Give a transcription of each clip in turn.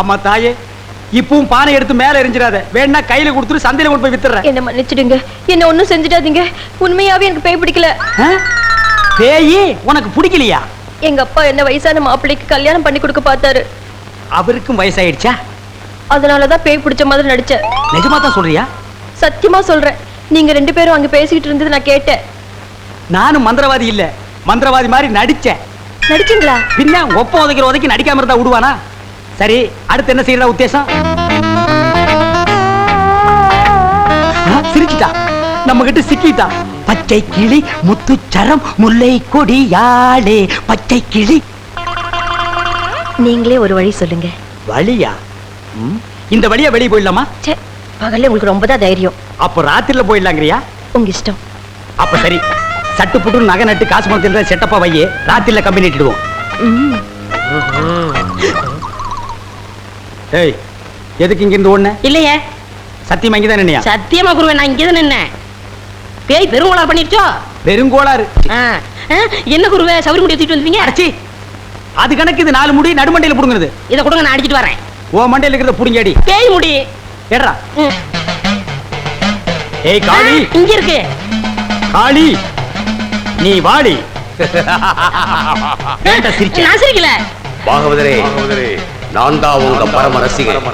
அம்மா தாயே, இப்பவும் பானை எடுத்து மேல எரிஞ்சிடாத. வேணா கையில கொடுத்துட்டு சந்தையில கொண்டு போய் வித்துறேன். என்ன மன்னிச்சிடுங்க, என்ன ஒண்ணும் செஞ்சிடாதீங்க. உண்மையாவே எனக்கு பேய் பிடிக்கல. பேயி உனக்கு பிடிக்கலையா? எங்க அப்பா என்ன வயசான மாப்பிள்ளைக்கு கல்யாணம் பண்ணி கொடுக்க பார்த்தாரு. அவருக்கும் வயசாயிடுச்சா? அதனாலதான் பேய் பிடிச்ச மாதிரி நடிச்சேன். நிஜமா தான் சொல்றியா? சத்தியமா சொல்றேன். நீங்க 2 பேரும் அங்க பேசிக்கிட்டு இருந்தது நான் கேட்டேன். நானும் மந்திரவாதி இல்ல, மந்திரவாதி மாதிரி நடிச்சேன். நடிச்சீங்களா? பின்ன ஒப்ப உதைக்கிற உதைக்கு நடிக்காம இருந்தா விடுவானா? சரி, அடுத்து என்ன செய்யறதா உத்தேசம்? சிரிச்சிட்டா, நம்ம கிட்ட சிக்கிட்டா. பச்சை கிளி முத்துச்சரம் முல்லை கொடியாளே பச்சை கிளி. நீங்களே ஒரு வழி சொல்லுங்க. வழியா? இந்த வழியா வெளியே போயிடலாமா? பகல்ல உங்களுக்கு ரொம்ப தான் தைரியம். அப்ப ராத்திரில போயிடலாங்கிறியா? உங்க இஷ்டம். அப்ப சரி, சட்டு புட்டு நகை நட்டு காசு பணத்துல செட்டப்பா வையே, ராத்திரில கம்பி நட்டிடுவோம். ஏய், எதுக்கு இங்க இருந்து ஓடுன? இல்லையே, சத்தியமா இங்கதான் நின்னையா? சத்தியமா குருவே, நான் இங்கதான் நின்னேன். பேய் பெருங்கோளாறு பண்ணிருச்சோ? பெருங்கோளாறு? என்ன குருவே, சவுரி முடி தூக்கிட்டு வந்தீங்க? அடச்சி, அது கணக்கு. இது 4 முடி நடுமண்டையில புடுங்குறது. இதை கொடுங்க, நான் அடிச்சிட்டு வரேன். ஓ மண்டையில இருக்கிறத புடுங்கடி. பேய் முடி ஏடா. ஏய் காளி, இங்க இருக்கு. காளி நீ வாடி. நான் சிரிக்கல. பாகவதரே, நான் தான் உங்க பரம ரசிகன்.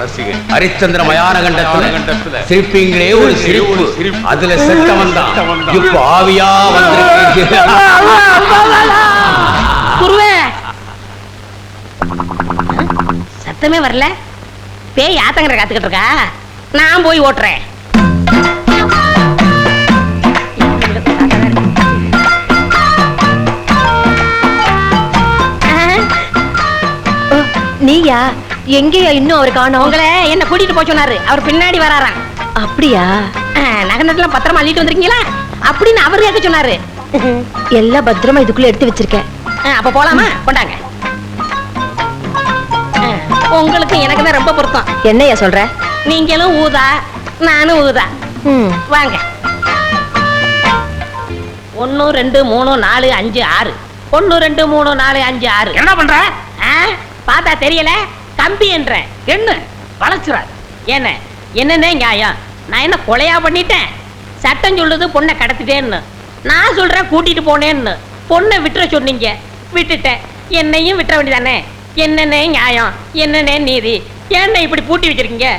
ஹரிச்சந்திர மயான கண்டத்துல சிரிப்பீங்களே ஒரு சிரிப்பு, அதுல செத்தவன் தான் இப்ப ஆவியா வந்திருக்கு. குருவே, சத்தமே வரல. பேய் ஆத்தங்கரை காத்துக்கிட்டு இருக்கா. நான் போய் ஓட்டுறேன். நீயா? எங்கேயா இன்னும் அவர் காணோம்? உங்களை என்ன கூட்டிட்டு போய் சொன்னாரு. அவர் பின்னாடி வராராம். அப்படியா? நகனத்துல பத்திரமா அள்ளிட்டு வந்திருக்கீங்களா அப்படின்னு அவர் கேட்க சொன்னாரு. எல்லாம் பத்திரமா இதுக்குள்ள எடுத்து வச்சிருக்கேன். அப்ப போலாமா? கொண்டாங்க. உங்களுக்கு எனக்கு தான் ரொம்ப பொருத்தம். என்னையா சொல்ற? நீங்களும் ஊதா, நானும் ஊதா. வாங்க. 1 2 3 4 5 6. 1 2 3 4 5 6. என்ன பண்ற? பார்த்தா தெரியல. கம்பி என்ற என்ன வளைச்சுற? என்னன்னே நியாயம்? நான் என்ன கொலையா பண்ணிட்டேன்? சட்டம் சொல்லுது பொண்ணை கடத்திட்டேன்னு. நான் சொல்றேன் கூட்டிட்டு போனேன்னு. பொண்ணை விட்டுற சொன்னீங்க, விட்டுட்டேன். என்னையும் விட்டுற வேண்டியதானே? என்னன்னே நியாயம்? என்னன்னே நீதி? என்ன இப்படி பூட்டி வச்சிருக்கீங்க?